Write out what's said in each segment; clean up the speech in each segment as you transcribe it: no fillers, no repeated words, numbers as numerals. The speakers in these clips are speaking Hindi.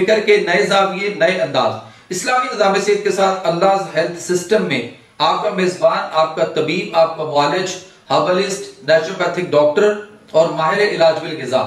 फिक्र के नए जाविये, नए अंदाज। इस्लामी निज़ाम सेहत के साथ अल्लाह हेल्थ सिस्टम में आपका मेजबान, आपका तबीब, आपका मुआलिज, हर्बलिस्ट, नेचुरोपैथिक डॉक्टर और माहिर इलाज बिल ग़िज़ा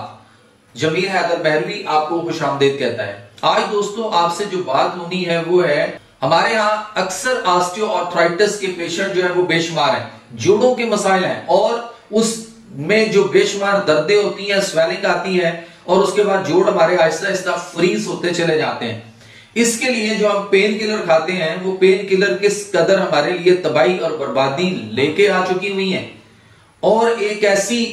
जमीर हैदर बहरवी आपको खुशामदीद कहता है। आज दोस्तों आपसे जो बात होनी है वो है, हमारे यहाँ अक्सर ऑस्टियोआर्थराइटिस के पेशेंट जो है वो बेशुमार हैं, जोड़ों के मसाइल हैं और उसमें जो बेशुमार दर्दें होती हैं, स्वेलिंग आती है और उसके बाद जोड़ हमारे आहिस्ता आहिस्ता फ्रीज होते चले जाते हैं। इसके लिए जो हम पेन किलर खाते हैं वो पेन किलर किस कदर हमारे लिए तबाही और बर्बादी लेके आ चुकी हुई है और एक ऐसी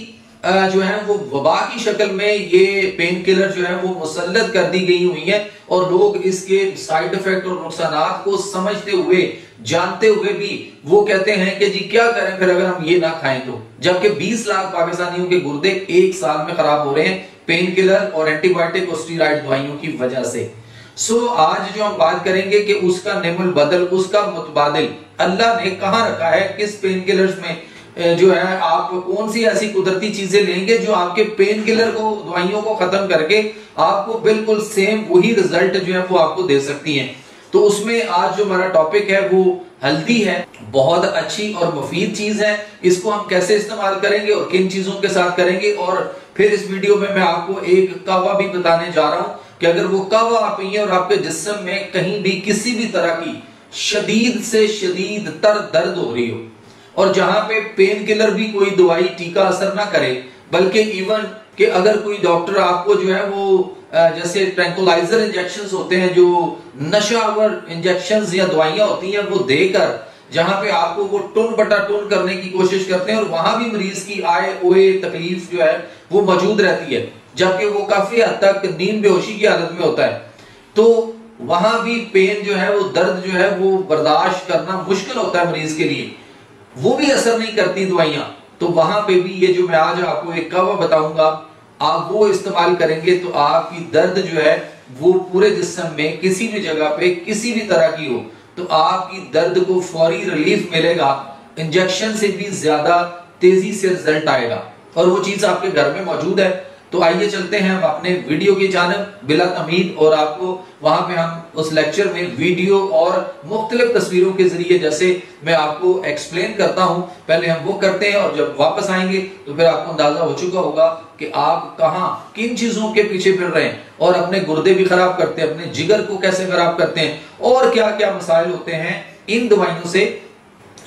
जो है वो वबा की शक्ल में ये पेन किलर जो है वो मुसल्लत कर दी गई हुई है और लोग इसके साइड इफेक्ट और नुकसानात को समझते हुए, जानते हुए भी वो कहते हैं कि जी क्या करें फिर अगर हम ये ना खाएं तो, जबकि 20 लाख पाकिस्तानियों के गुर्दे एक साल में खराब हो रहे हैं पेन किलर और एंटीबायोटिक और स्टीरॉइड दवाइयों की वजह से। सो आज जो हम बात करेंगे कि उसका नेमुल बदल, उसका मुतबादिल अल्लाह ने कहां रखा है, किस पेन किलर्स में जो है आप कौन सी ऐसी कुदरती चीजें लेंगे जो आपके पेन किलर को, दवाइयों को खत्म करके आपको बिल्कुल सेम वही रिजल्ट जो है वो आपको दे सकती हैं। तो उसमें आज जो हमारा टॉपिक है वो हल्दी है। बहुत अच्छी और मुफीद चीज है, इसको हम कैसे इस्तेमाल करेंगे और किन चीजों के साथ करेंगे। और फिर इस वीडियो में मैं आपको एक कहवा भी बताने जा रहा हूं कि अगर वो कहवा आप पिए और आपके जिस्म में कहीं भी किसी भी तरह की शदीद से शदीद तर दर्द हो रही हो और जहां पे पेन किलर भी कोई दवाई टीका असर ना करे, बल्कि इवन कि अगर कोई डॉक्टर आपको जो है वो जैसे ट्रैंकुलाइजर इंजेक्शंस होते हैं, जो नशावर इंजेक्शंस या दवाइयां होती हैं, वो देकर जहां पे आपको वो टुन बटा टुन करने की कोशिश करते हैं और वहां भी मरीज की आए ओए तकलीफ जो है वो मौजूद रहती है, जबकि वो काफी हद तक नींद बेहोशी की हालत में होता है। तो वहां भी पेन जो है वो दर्द जो है वो बर्दाश्त करना मुश्किल होता है मरीज के लिए, वो भी असर नहीं करती दवाइयां। तो वहां पे भी ये जो मैं आज आपको एक कहवा बताऊंगा, आप वो इस्तेमाल करेंगे तो आपकी दर्द जो है वो पूरे जिस्म में किसी भी जगह पे किसी भी तरह की हो तो आपकी दर्द को फौरी रिलीफ मिलेगा, इंजेक्शन से भी ज्यादा तेजी से रिजल्ट आएगा और वो चीज आपके घर में मौजूद है। तो आइए चलते हैं हम अपने वीडियो की जानब बिला तमहीद और आपको वहां पे हम उस लेक्चर में वीडियो और मुख्तलिफ तस्वीरों के जरिए जैसे मैं आपको एक्सप्लेन करता हूं, पहले हम वो करते हैं और जब वापस आएंगे तो फिर आपको अंदाजा हो चुका होगा कि आप कहां किन चीजों के पीछे फिर रहे हैं और अपने गुर्दे भी खराब करते हैं, अपने जिगर को कैसे खराब करते हैं और क्या क्या मसाइल होते हैं इन दवाइयों से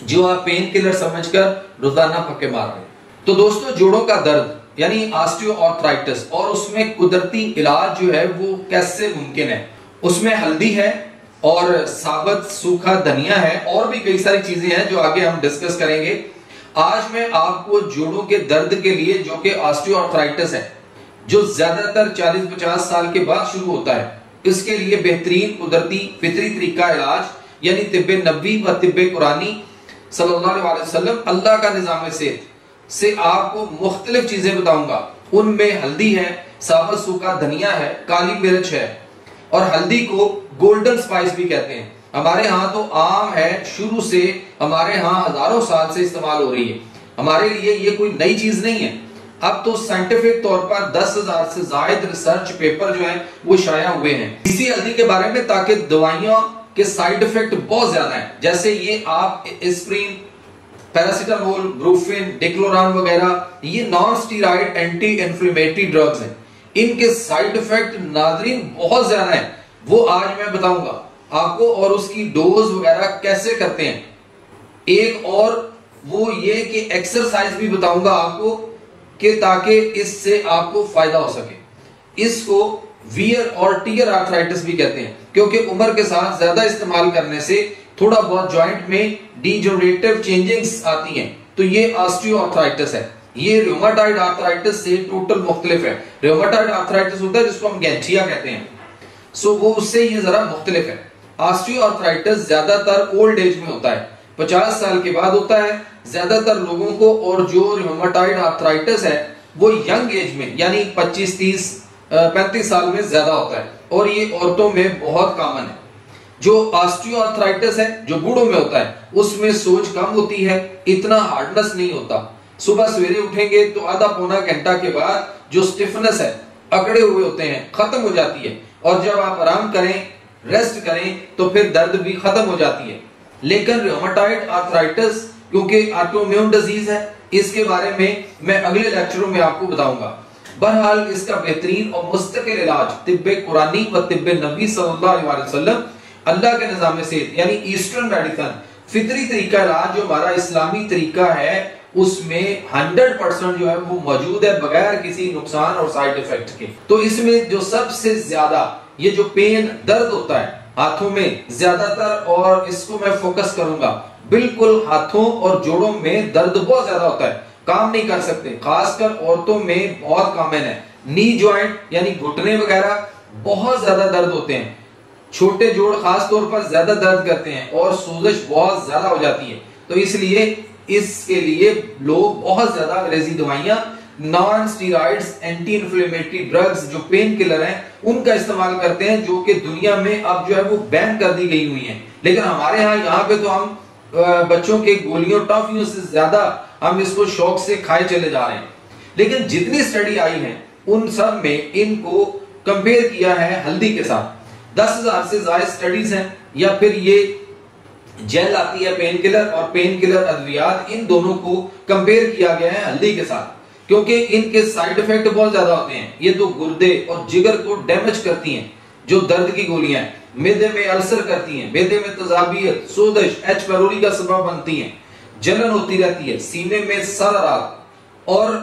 जो आप पेन किलर समझकर रोजाना फक्के मार रहे हैं। तो दोस्तों, जोड़ों का दर्द यानी ऑस्टियोआर्थराइटिस और उसमें कुदरती इलाज जो है वो कैसे मुमकिन है। उसमें हल्दी है और साबुत सूखा धनिया है और भी कई सारी चीजें हैं जो आगे हम डिस्कस करेंगे। आज मैं आपको जोड़ों के दर्द के लिए, जो कि ऑस्टियोआर्थराइटिस है, जो ज्यादातर 40-50 साल के बाद शुरू होता है, इसके लिए बेहतरीन कुदरती फितरी तरीका इलाज यानी तिब्बे नबवी व तिब्बे कुरानी सल्लल्लाहु अलैहि वसल्लम अल्लाह का निजाम सेहत से आपको मुख्तलिफ चीजें बताऊंगा। उनमें हल्दी है, साबुत सूखा धनिया है, काली मिर्च है और हल्दी को गोल्डन स्पाइस भी कहते हैं। हमारे यहाँ तो आम है, शुरू से हमारे यहाँ हजारों साल से इस्तेमाल हो रही है, हमारे लिए ये कोई नई चीज नहीं है। अब तो साइंटिफिक तौर पर 10,000 से ज्यादा रिसर्च पेपर जो है वो शाया हुए हैं इसी हल्दी के बारे में, ताकि दवाइयों के साइड इफेक्ट बहुत ज्यादा है, जैसे ये आप एस्प्रिन, पैरासीटामोल, ब्रूफिन, डिक्लोरान वगैरह, ये non steroid anti inflammatory drugs हैं। इनके साइड इफेक्ट नादरीन बहुत ज्यादा है, वो आज मैं बताऊंगा आपको और उसकी डोज वगैरह कैसे करते हैं। एक और वो ये कि एक्सरसाइज भी बताऊंगा आपको कि ताकि इससे आपको फायदा हो सके। इसको वियर और टियर आर्थराइटिस भी कहते हैं, क्योंकि उम्र के साथ ज्यादा इस्तेमाल करने से थोड़ा बहुत जॉइंट में डिजनरेटिव चेंजिंग्स आती हैं, तो ये ऑस्टियोआर्थराइटिस है। ये रूमेटॉइड आर्थराइटिस से टोटल मुख्तलिफ है। रूमेटॉइड आर्थराइटिस होता है जिसको हम गैंठिया कहते हैं, सो वो उससे ये जरा मुख्तलिफ है। ऑस्टियोआर्थराइटिस ज्यादातर ओल्ड एज में होता है, 50 साल के बाद होता है ज्यादातर लोगों को, और जो रूमेटॉइड आर्थराइटिस है वो यंग एज में यानी 25, 30, 35 साल में ज्यादा होता है और ये औरतों में बहुत कॉमन है। जो ऑस्टियोआर्थराइटिस है जो बूढ़ों में होता है उसमें सोज कम होती है, इतना हार्डनेस नहीं होता। सुबह सवेरे उठेंगे तो आधा पौना घंटा के बाद जो स्टिफनेस है, अकड़े हुए होते हैं, खत्म हो जाती है और जब आप आराम करें, रेस्ट करें, तो फिर दर्द भी खत्म हो जाती है। लेकिन रूमेटॉइड आर्थराइटिस क्योंकि ऑटोइम्यून डिजीज है, इसके बारे में मैं अगले लेक्चरों में आपको बताऊंगा। बहरहाल इसका बेहतरीन और मुस्तकिल इलाज तिब्बे कुरानी व तिब्बे नबी सल्लल्लाहु अलैहि वसल्लम, अल्लाह के निजाम सेहत यानी ईस्टर्न मेडिसिन, फितरी तरीका इलाज जो हमारा इस्लामी तरीका है, उसमें 100% जो है वो मौजूद है बगैर किसी नुकसान और साइड इफेक्ट के। तो इसमें जो सबसे ज्यादा ये जो पेन दर्द होता है हाथों में ज्यादातर, और इसको मैं फोकस करूंगा, बिल्कुल हाथों और जोड़ों में दर्द बहुत ज्यादा होता है, काम नहीं कर सकते, खासकर औरतों में बहुत कॉमन है। नी जॉइंट यानी घुटने वगैरह बहुत ज्यादा दर्द होते हैं, छोटे जोड़ खास तौर पर ज्यादा दर्द करते हैं और सूजश बहुत ज्यादा हो जाती है। तो इसलिए इसके लिए लोग बहुत ज्यादा अंग्रेजी दवाइयां, non steroids, anti inflammatory drugs जो पेन किलर हैं, उनका इस्तेमाल करते हैं, जो कि दुनिया में अब जो है वो बैन कर दी गई हुई हैं। लेकिन हमारे यहाँ पे तो हम बच्चों के गोलियों टॉफियों से ज्यादा हम इसको शौक से खाए चले जा रहे हैं। लेकिन जितनी स्टडी आई है उन सब में इनको कंपेयर किया है हल्दी के साथ। 10,000 से ज्यादा स्टडीज हैं, या फिर ये जेल आती है पेन किलर और पेन किलर अद्वियात, इन दोनों को कंपेयर किया गया है हल्दी के साथ, क्योंकि इनके साइड इफेक्ट बहुत ज्यादा होते हैं। ये तो गुर्दे और जिगर को डैमेज करती हैं, जो दर्द की गोलियां हैं, मैदे में अल्सर करती हैं, मैदे में तजाबियत, सोजश, एच पैरोरी का सबब बनती हैं, जलन होती रहती है, सीने में सारा रात और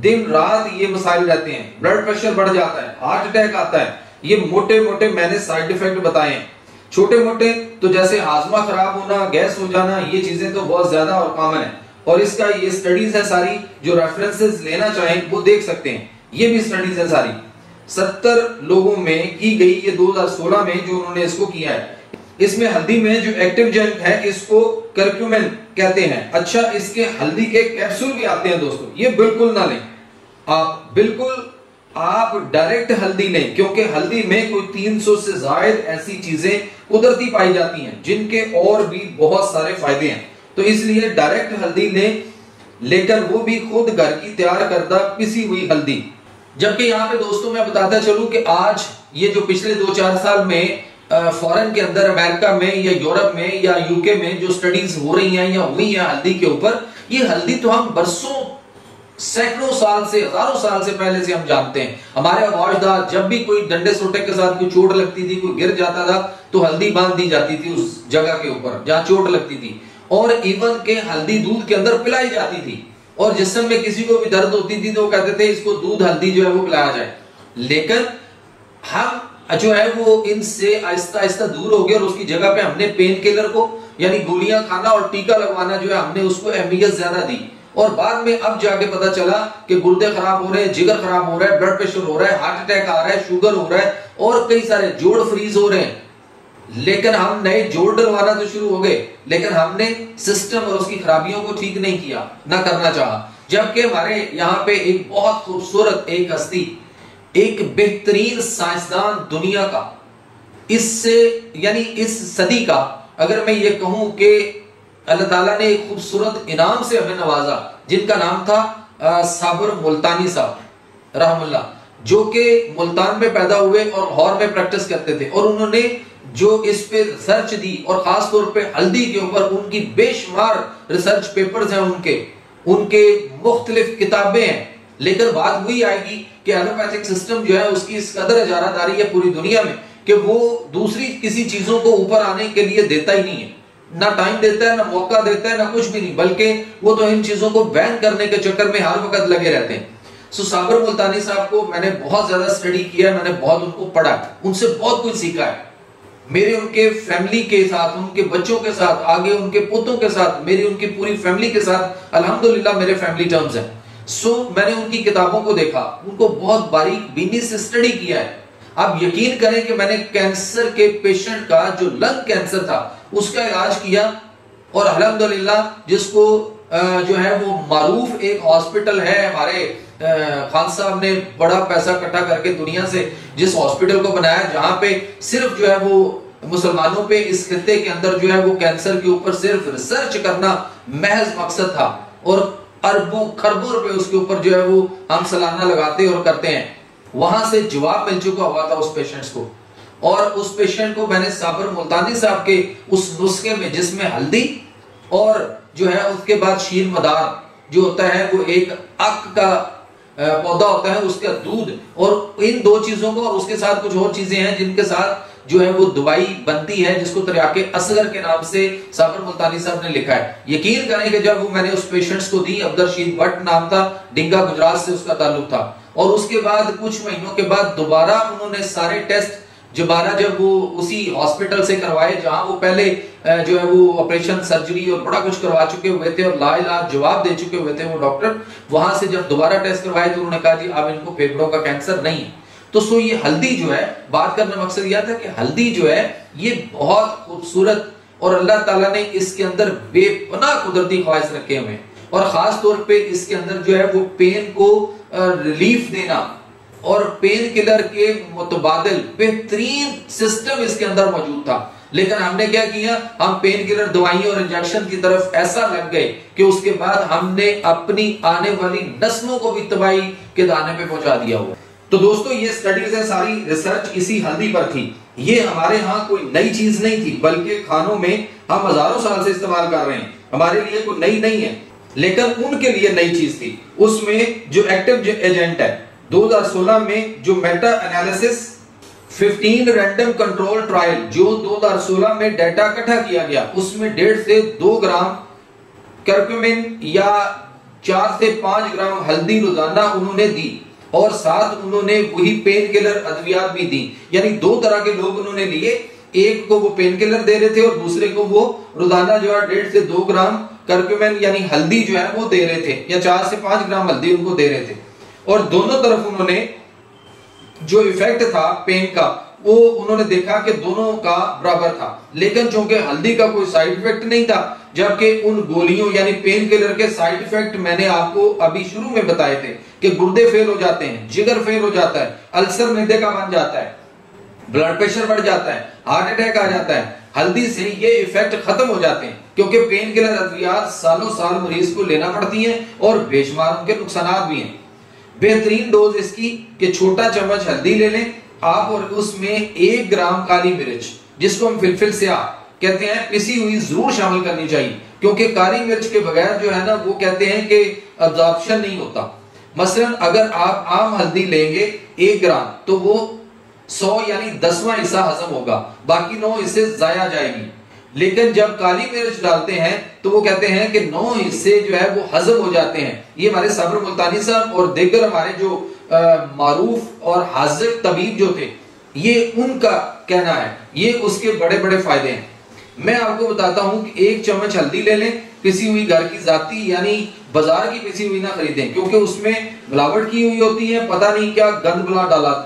दिन रात ये मसाइल रहते हैं, ब्लड प्रेशर बढ़ जाता है, हार्ट अटैक आता है। ये मोटे मोटे मैंने साइड इफेक्ट बताए हैं। छोटे मोटे तो जैसे हाजमा खराब होना, गैस हो जाना, ये चीजें तो बहुत ज्यादा और कॉमन है, और इसका ये स्टडीज है सारी, जो रेफरेंसेस लेना चाहें वो देख सकते हैं। ये भी स्टडीज है सारी 70 लोगों में की गई, ये 2016 में जो उन्होंने इसको किया है। इसमें हल्दी में जो एक्टिव एजेंट है इसको करक्यूमिन कहते हैं। अच्छा, इसके हल्दी के कैप्सूल भी आते हैं दोस्तों, ये बिल्कुल ना लें आप, बिल्कुल आप डायरेक्ट हल्दी लें, क्योंकि हल्दी में कोई 300 से ज्यादा ऐसी चीजें कुदरती पाई जाती हैं जिनके और भी बहुत सारे फायदे हैं। तो इसलिए डायरेक्ट हल्दी लें, लेकर वो भी खुद घर की तैयार करदा पिसी हुई हल्दी। जबकि यहाँ पे दोस्तों मैं बताता चलूं कि आज ये जो पिछले 2-4 साल में फॉरेन के अंदर, अमेरिका में या यूरोप में या यूके में जो स्टडीज हो रही हैं या हुई हैं हल्दी के ऊपर, ये हल्दी तो हम बरसों, सैकड़ों साल से, हजारों साल से पहले से हम जानते हैं। हमारे अवाजदार जब भी कोई डंडे सोटे के साथ कोई चोट लगती थी, कोई गिर जाता था, तो हल्दी बांध दी जाती थी उस जगह के ऊपर जहां चोट लगती थी, और इवन के हल्दी दूध के अंदर पिलाई जाती थी। और जिस समय किसी को भी दर्द होती थी तो वो कहते थे इसको दूध हल्दी जो है वो पिलाया जाए। लेकिन हम जो है वो इनसे आहिस्ता आहिस्ता दूर हो गए, और उसकी जगह पे हमने पेन किलर को यानी गोलियां खाना और टीका लगवाना जो है हमने उसको अहमियत ज्यादा दी। और बाद में अब जाके पता चला कि गुर्दे खराब हो रहे हैं, जिगर खराब हो रहा है, ब्लड प्रेशर हो रहा है, हार्ट अटैक आ रहा है, शुगर हो रहा है, और कई सारे जोड़ फ्रीज हो रहे हैं। लेकिन हम नए जोड़ डलवाना तो शुरू हो गए, लेकिन हमने सिस्टम और उसकी खराबियों को ठीक नहीं किया, ना करना चाहा। जबकि हमारे यहाँ पे एक बहुत खूबसूरत एक हस्ती, एक बेहतरीन साइंसदान दुनिया का, इससे यानी इस सदी का, अगर मैं ये कहूं कि अल्लाह ताला ने एक खूबसूरत इनाम से हमें नवाजा, जिनका नाम था साबर मुल्तानी साहब रहमुल्लाह, जो कि मुल्तान में पैदा हुए और लाहौर में प्रैक्टिस करते थे। और उन्होंने जो इस पे रिसर्च दी, और खास तौर पे हल्दी के ऊपर उनकी बेशुमार रिसर्च पेपर्स हैं, उनके मुख्तलिफ किताबें हैं। लेकिन बात वही आएगी कि एलोपैथिक सिस्टम जो है उसकी इस कदर इजारादारी है पूरी दुनिया में कि वो दूसरी किसी चीजों को ऊपर आने के लिए देता ही नहीं है, ना टाइम देता है, ना मौका देता है, ना कुछ भी नहीं, बल्कि वो तो इन चीजों को बैन करने के चक्कर में हर वक्त लगे रहते हैं। सो साबर मुल्तानी साहब को मैंने बहुत ज्यादा स्टडी किया है, मैंने बहुत उनको पढ़ा, उनसे बहुत कुछ सीखा है। मेरे उनके फैमिली के साथ, उनके बच्चों के साथ, आगे उनके पोतों के साथ, मेरी उनकी पूरी फैमिली के साथ अल्हम्दुलिल्लाह मेरे फैमिली टर्म्स हैं। सो मैंने उनकी किताबों को देखा, उनको बहुत बारीक बीनी से स्टडी किया है। आप यकीन करें कि मैंने कैंसर के पेशेंट का, जो लंग कैंसर था, उसका इलाज किया, और अल्हम्दुलिल्लाह जिसको जो है वो मारूफ एक हॉस्पिटल है हमारे खान साहब ने बड़ा पैसा इकट्ठा करके दुनिया से जिस हॉस्पिटल को बनाया, जहां पे सिर्फ जो है वो मुसलमानों पे इस खित्ते के अंदर जो है वो कैंसर के ऊपर सिर्फ रिसर्च करना महज मकसद था, और अरबों खरबों रुपए उसके ऊपर जो है वो हम सालाना लगाते और करते हैं। वहां से जवाब मिल चुका हुआ था उस पेशेंट्स को, और उस पेशेंट को मैंने साबर मुल्तानी साहब के उस नुस्खे में जिसमें हल्दी और जो है उसके बाद शीर मदार जो होता है वो एक अक का पौधा होता है, उसका दूध और इन दो चीजों को और उसके साथ कुछ और चीजें हैं जिनके साथ जो है वो दवाई बनती है जिसको तरियाके असगर के नाम से साबर मुल्तानी साहब ने लिखा है। यकीन करें कि जब वो मैंने उस पेशेंट्स को दी, अब्दुल रशीद भट्ट नाम था, डिंगा गुजरात से उसका ताल्लुक था, और उसके बाद कुछ महीनों के बाद दोबारा उन्होंने सारे टेस्ट दोबारा जब वो उसी हॉस्पिटल से करवाए जहां वो पहले जो है वो ऑपरेशन सर्जरी और बड़ा कुछ करवा चुके हुए थे और लाइलाज जवाब दे चुके हुए थे वो डॉक्टर, वहां से जब दोबारा टेस्ट करवाए तो उन्होंने कहा जी अब इनको फेफड़ों का कैंसर नहीं है। तो सो ये हल्दी जो है, बात करने का मकसद यह था कि हल्दी जो है ये बहुत खूबसूरत और अल्लाह ताला ने इसके अंदर बेपनाह कुदरती ख्वाहिश रखे हुए हैं, और खास तौर पे इसके अंदर जो है वो पेन को रिलीफ देना और पेन किलर के मुतबादिल बेहतरीन सिस्टम इसके अंदर मौजूद था। लेकिन हमने क्या किया, हम पेन किलर दवाइयों और इंजेक्शन की तरफ ऐसा लग गए कि उसके बाद हमने अपनी आने वाली नस्लों को भी तबाही के दाने पे पहुंचा दिया हुआ। तो दोस्तों ये स्टडीज है, सारी रिसर्च इसी हल्दी पर थी। ये हमारे यहाँ कोई नई चीज नहीं थी, बल्कि खानों में हम हजारों साल से इस्तेमाल कर रहे हैं, हमारे लिए कोई नई नहीं है, लेकिन उनके लिए नई चीज थी। उसमें जो एक्टिव एजेंट है 2016 में जो Meta analysis 15 random control trial जो 2016 में डाटा इकट्ठा किया गया, उसमें 1.5 से 2 ग्राम कर्क्यूमिन या 4 से 5 ग्राम हल्दी रोजाना उन्होंने दी, और साथ उन्होंने वही पेन किलर अद्वियात भी दी। यानी दो तरह के लोग उन्होंने लिए, एक को वो पेन किलर दे रहे थे और दूसरे को वो रोजाना जो है 1.5 से 2 ग्राम कर्क्यूमिन यानी हल्दी जो है वो दे रहे थे, या 4 से 5 ग्राम हल्दी उनको दे रहे थे। और दोनों तरफ उन्होंने जो इफेक्ट था पेन का वो उन्होंने देखा कि दोनों का बराबर था, लेकिन चूंकि हल्दी का कोई साइड इफेक्ट नहीं था, जबकि उन गोलियों यानी पेन किलर के साइड इफेक्ट मैंने आपको अभी शुरू में बताए थे कि गुर्दे फेल हो जाते हैं, जिगर फेल हो जाता है, अल्सर मैदे का बन जाता है, ब्लड प्रेशर बढ़ जाता है, हार्ट अटैक आ जाता है। हल्दी से ये इफेक्ट खत्म हो जाते हैं, क्योंकि पेन किलर अद्वियात सालों साल मरीज को लेना पड़ती हैं और बेशुमार उनके नुकसान भी हैं। बेहतरीन डोज इसकी कि छोटा चम्मच हल्दी ले लें आप, और उसमें 1 ग्राम काली मिर्च जिसको हम फिलफिल स्याह कहते हैं पिसी हुई जरूर शामिल करनी चाहिए, क्योंकि काली मिर्च के बगैर जो है ना वो कहते हैं कि अब्जॉर्प्शन नहीं होता। मसलन अगर आप आम हल्दी लेंगे 1 ग्राम तो वो 100 यानी 10वां हिस्सा हजम होगा, बाकी 9 हिस्से जाया जाएगी। लेकिन जब काली मिर्च डालते हैं तो वो कहते हैं कि 9 हिस्से जो है वो हजम हो जाते हैं। ये हमारे साबर मुल्तानी साहब और दीगर हमारे जो मारूफ और हाजिर तबीब जो थे, ये उनका कहना है, ये उसके बड़े बड़े फायदे हैं। मैं आपको बताता हूं कि 1 चम्मच हल्दी ले लें, पिसी हुई घर की जाती यानी बाजार की पिसी हुई ना खरीदें, क्योंकि उसमें मिलावट की हुई होती है, पता नहीं क्या गंद बुला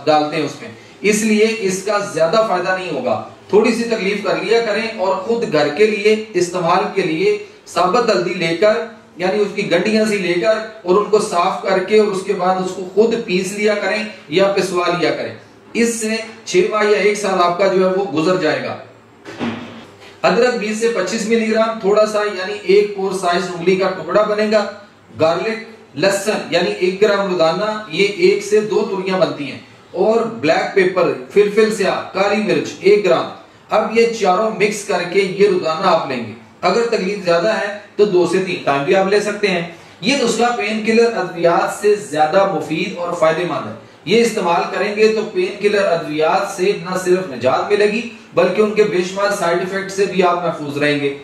डालते हैं उसमें, इसलिए इसका ज्यादा फायदा नहीं होगा। थोड़ी सी तकलीफ कर लिया करें और खुद घर के लिए इस्तेमाल के लिए साबुत हल्दी लेकर यानी उसकी गंडियां सी लेकर और उनको साफ करके और उसके बाद उसको खुद पीस लिया करें या पिसवा लिया करें। इससे 6 माह या 1 साल आपका जो है वो गुजर जाएगा। अदरक 20 से 25 मिलीग्राम, थोड़ा सा यानी 1 कोर साइज उंगली का टुकड़ा बनेगा। गार्लिक लहसुन यानी 1 ग्राम रोजाना, ये 1 से 2 तुरियां बनती हैं। और ब्लैक पेपर फिलफिल स्याह काली मिर्च 1 ग्राम। अब ये चारों मिक्स करके ये रोजाना आप लेंगे। अगर तकलीफ ज्यादा है तो 2 से 3 टाइम भी आप ले सकते हैं। ये नुस्खा पेन किलर अद्वियात से ज्यादा मुफीद और फायदेमंद है। ये इस्तेमाल करेंगे तो पेन किलर अद्वियात से न सिर्फ निजात मिलेगी बल्कि उनके बेशुमार साइड इफेक्ट से भी आप महफूज रहेंगे।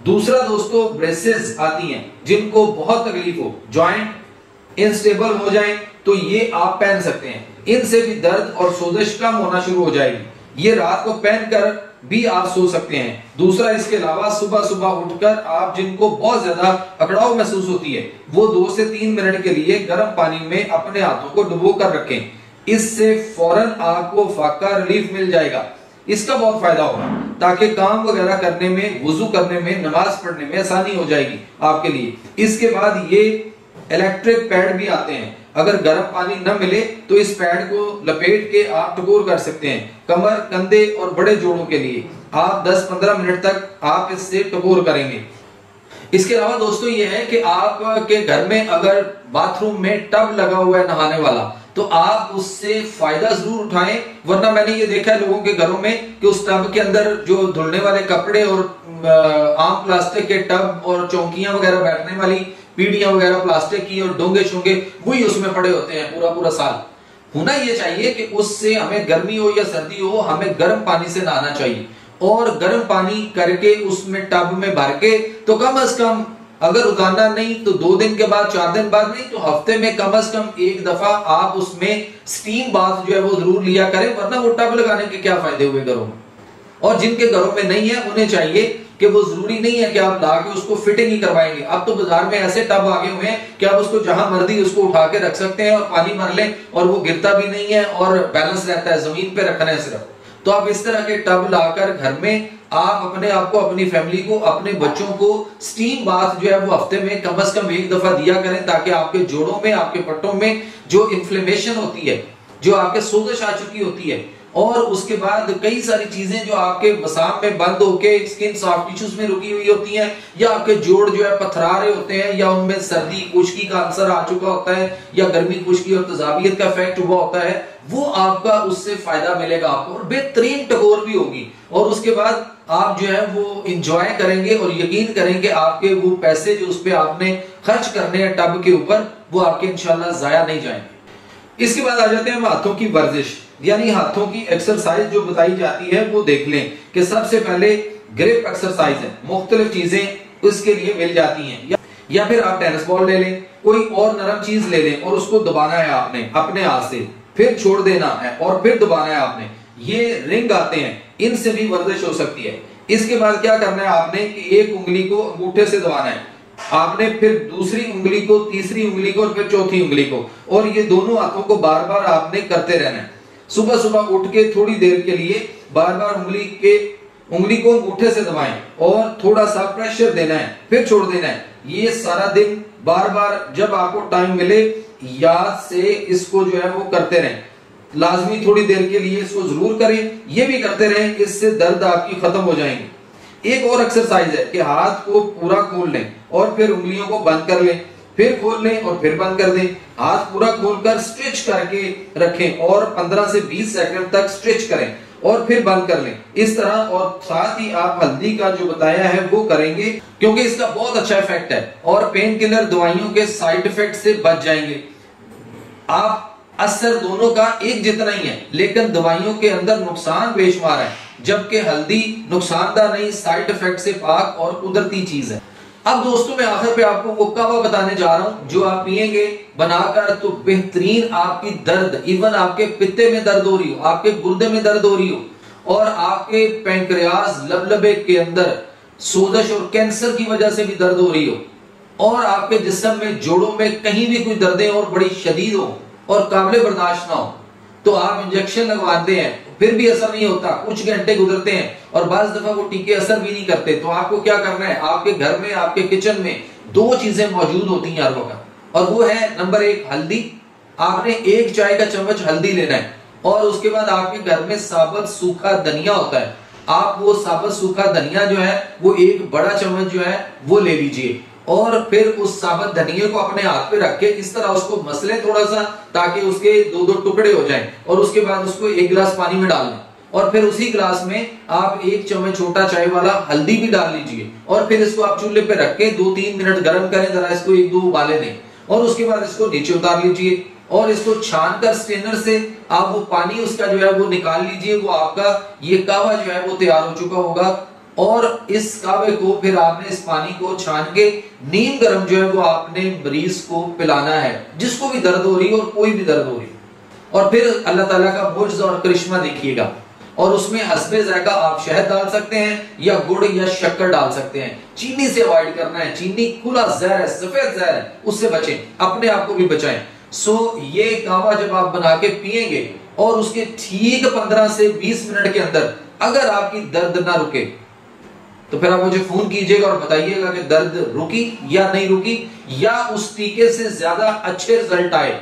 दूसरा दोस्तों, ब्रेसेस आती हैं जिनको बहुत तकलीफ हो, जॉइंट इनस्टेबल हो जाए तो ये आप पहन सकते हैं। इनसे भी दर्द और सोजिश कम होना शुरू हो जाएगी। ये रात को पहनकर भी आप सो सकते हैं। दूसरा, इसके अलावा सुबह सुबह उठकर आप जिनको बहुत ज्यादा अकड़ाव महसूस होती है वो 2 से 3 मिनट के लिए गर्म पानी में अपने हाथों को डुबो कर रखें। इससे फौरन आपको फाका रिलीफ मिल जाएगा। इसका बहुत फायदा होगा ताकि काम वगैरह करने में, वुजू करने में, नमाज पढ़ने में आसानी हो जाएगी आपके लिए। इसके बाद ये इलेक्ट्रिक पैड भी आते हैं। अगर गर्म पानी न मिले तो इस पैड को लपेट के आप टकोर कर सकते हैं। कमर, कंधे और बड़े जोड़ों के लिए आप 10-15 मिनट तक आप इससे टकोर करेंगे। इसके अलावा दोस्तों ये है कि आपके घर में अगर बाथरूम में टब लगा हुआ है नहाने वाला, तो आप उससे फायदा जरूर उठाएं। वरना मैंने ये देखा है लोगों के घरों में कि उस टब के अंदर जो धुलने वाले कपड़े और आम प्लास्टिक के टब और चौकियां वगैरह बैठने वाली पीढ़ियां वगैरह प्लास्टिक की और डोंगे शोंगे वही उसमें पड़े होते हैं पूरा पूरा साल। होना ये चाहिए कि उससे हमें गर्मी हो या सर्दी हो, हमें गर्म पानी से नहाना चाहिए और गर्म पानी करके उसमें टब में भर के तो कम से कम अगर रोजाना नहीं तो 2 दिन के बाद, 4 दिन बाद नहीं तो हफ्ते में कम से कम एक दफा आप उसमें स्टीम बाथ जो है वो जरूर लिया करें। वरना वो टब लगाने के क्या फायदे हुए घरों में। और जिनके घरों में नहीं है उन्हें चाहिए कि वो जरूरी नहीं है कि आप ला के उसको फिटिंग ही करवाएंगे। अब तो बाजार में ऐसे टब आगे हुए हैं कि आप उसको जहां मर्जी उसको उठा के रख सकते हैं और पानी भर लें और वो गिरता भी नहीं है और बैलेंस रहता है, जमीन पे रखना है सिर्फ। तो आप इस तरह के टब लाकर घर में आप अपने आप को, अपनी फैमिली को, अपने बच्चों को स्टीम बाथ जो है वो हफ्ते में कम से कम एक दफा दिया करें, ताकि आपके जोड़ों में, आपके पट्टों में जो इन्फ्लेमेशन होती है, जो आपके सोजश आ चुकी होती है और उसके बाद कई सारी चीजें जो आपके मसाम में बंद होके स्किन सॉफ्ट टिश्यूज में रुकी हुई होती हैं, या आपके जोड़ जो है पथरा रहे होते हैं, या उनमें सर्दी खुश्की का असर आ चुका होता है, या गर्मी खुश्की और तजाबियत का इफेक्ट हुआ होता है, वो आपका उससे फायदा मिलेगा आपको और बेहतरीन टकोर भी होगी। और उसके बाद आप जो है वो इंजॉय करेंगे और यकीन करेंगे आपके वो पैसे जो उस पर आपने खर्च करने हैं टब के ऊपर, वो आपके इंशाल्लाह जाया नहीं जाएंगे। इसके बाद आ जाते हैं हम हाथों की वर्जिश, यानी हाथों की एक्सरसाइज जो बताई जाती है वो देख लें कि सबसे पहले ग्रिप एक्सरसाइज है, मुख्तलिफ चीजें उसके लिए मिल जाती हैं। या फिर आप टेनिस बॉल ले लें, कोई और नरम चीज ले लें और उसको दबाना है आपने अपने हाथ से, फिर छोड़ देना है और फिर दबाना है आपने। ये रिंग आते हैं, इनसे भी वर्जिश हो सकती है। इसके बाद क्या करना है आपने कि एक उंगली को अंगूठे से दबाना है आपने, फिर दूसरी उंगली को, तीसरी उंगली को और फिर चौथी उंगली को, और ये दोनों हाथों को बार बार आपने करते रहना है। सुबह सुबह उठ के थोड़ी देर के लिए बार बार उंगली को अंगूठे से दबाएं और थोड़ा सा प्रेशर देना है, फिर छोड़ देना है। ये सारा दिन बार बार जब आपको टाइम मिले याद से इसको जो है वो करते रहें। लाजमी थोड़ी देर के लिए इसको जरूर करें, ये भी करते रहें, इससे दर्द आपकी खत्म हो जाएंगे। एक और एक्सरसाइज है कि हाथ को पूरा खोल लें और फिर उंगलियों को बंद कर लें, फिर खोल लें और फिर बंद कर दें। हाथ पूरा खोलकर स्ट्रेच करके रखें और 15 से 20 सेकंड तक स्ट्रेच करें और फिर बंद कर लें इस तरह। और साथ ही आप हल्दी का जो बताया है वो करेंगे, क्योंकि इसका बहुत अच्छा इफेक्ट है और पेन किलर दवाइयों के साइड इफेक्ट से बच जाएंगे आप। असर दोनों का एक जितना ही है, लेकिन दवाइयों के अंदर नुकसान बेशुमार है, जबकि हल्दी नुकसानदार नहीं, साइड इफेक्ट से पाक और कुदरती चीज है। अब दोस्तों मैं आखिर पे आपको वो कावा बताने जा रहा हूं जो आप पिएंगे बनाकर तो बेहतरीन आपकी दर्द, इवन आपके पित्ते में दर्द हो रही हो, आपके गुर्दे में दर्द हो रही हो और आपके पैंक्रियास लबलबे के अंदर सोजश और कैंसर की वजह से भी दर्द हो रही हो और आपके जिस्म में, जोड़ों में कहीं भी कोई दर्दें और बड़ी शदीद हो और काबिल बर्दाश्त ना हो, तो आप इंजेक्शन लगवाते हैं फिर भी असर नहीं होता, कुछ घंटे गुजरते हैं और बाज़ दफा वो टीके असर भी नहीं करते। तो आपको क्या करना है, आपके घर में, आपके किचन में 2 चीजें मौजूद होती हैं हर वक्त, और वो है नंबर 1 हल्दी। आपने 1 चाय का चम्मच हल्दी लेना है और उसके बाद आपके घर में साबुत सूखा धनिया होता है, आप वो साबुत सूखा धनिया जो है वो 1 बड़ा चम्मच जो है वो ले लीजिए और फिर उस साबुत धनिये को अपने हाथ पे रख के इस तरह उसको मसले थोड़ा सा, ताकि उसके 2-2 टुकड़े हो जाएं और उसके बाद उसको 1 गिलास पानी में डाल लें और फिर उसी गिलास में आप 1 चम्मच छोटा चाय वाला हल्दी भी डाल लीजिए और फिर इसको आप चूल्हे पे रख के 2-3 मिनट गर्म करें, जरा इसको 1-2 उबाले दें और उसके बाद इसको नीचे उतार लीजिए और इसको छान कर स्ट्रेनर से आप वो पानी उसका जो है वो निकाल लीजिए। वो आपका ये कावा जो है वो तैयार हो चुका होगा और इस कावे को फिर आपने इस पानी को छान के नीम गर्म जो है वो आपने मरीज को पिलाना है, जिसको भी दर्द हो रही हो और कोई भी दर्द हो रही हो। और फिर अल्लाह ताला का मुज्ज़ और करिश्मा देखिएगा और उसमें हस्बे जायका आप शहद डाल सकते हैं या गुड़ या शक्कर डाल सकते हैं। चीनी से अवॉइड करना है, चीनी खुला जहर है, सफेद जहर है, उससे बचें, अपने आप को भी बचाएं। सो ये कावा जब आप बना के पिएंगे और उसके ठीक 15 से 20 मिनट के अंदर अगर आपकी दर्द ना रुके तो फिर आप मुझे फोन कीजिएगा और बताइएगा कि दर्द रुकी या नहीं रुकी, या उस टीके से ज्यादा अच्छे रिजल्ट आए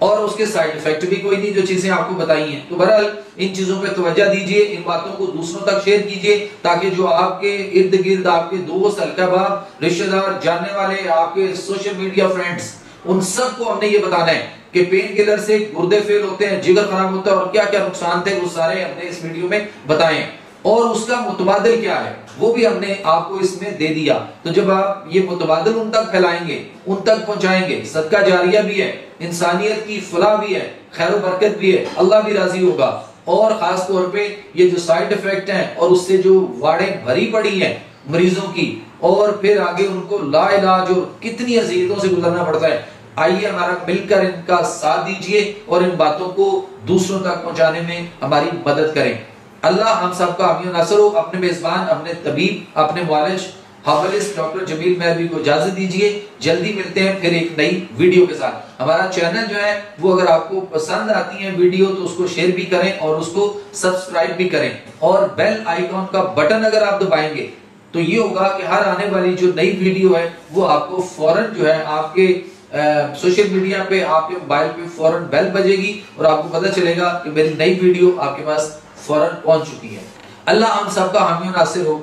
और उसके साइड इफेक्ट भी कोई नहीं, जो चीजें आपको बताई हैं। तो बहरहाल इन चीजों पे तवज्जो दीजिए, इन बातों को दूसरों तक शेयर कीजिए ताकि जो आपके इर्द गिर्द आपके दोस्त, अलकाबाब, रिश्तेदार, जानने वाले, आपके सोशल मीडिया फ्रेंड्स, उन सबको हमने ये बताना है कि पेन किलर से गुर्दे फेल होते हैं, जिगर खराब होता है और क्या क्या नुकसान थे, वो सारे हमने इस वीडियो में बताए और उसका मुतबादिल क्या है वो भी हमने आपको इसमें दे दिया। तो जब आप ये मुतबादिल उन तक फैलाएंगे, उन तक पहुंचाएंगे, सदका जारिया भी है, इंसानियत की फलाह भी है, खैर बरकत भी है, अल्लाह भी राजी होगा। और खास तौर पे ये जो साइड इफेक्ट हैं और उससे जो वाड़ें भरी पड़ी हैं मरीजों की, और फिर आगे उनको ला इलाज और कितनी अजीयतों से गुजरना पड़ता है, आइए हमारा मिलकर इनका साथ दीजिए और इन बातों को दूसरों तक पहुंचाने में हमारी मदद करें। अल्लाह हम सबका हामी नासर हो। अपने मेजबान, अपने तबीब, अपने वालिद हाफिज डॉक्टर जमील महरवी को इजाजत दीजिए। जल्दी मिलते हैं फिर एक नई वीडियो के साथ। हमारा चैनल जो है वो अगर आपको पसंद आती है वीडियो तो उसको शेयर भी करें और उसको सब्सक्राइब भी करें, और बेल आइकॉन का बटन अगर आप दबाएंगे तो ये होगा कि हर आने वाली जो नई वीडियो है वो आपको फौरन जो है आपके सोशल मीडिया पे, आपके मोबाइल पे फौरन बेल बजेगी और आपको पता चलेगा कि मेरी नई वीडियो आपके पास फौरन पहुंच चुकी है। अल्लाह हम सबका हामी नासिर हो।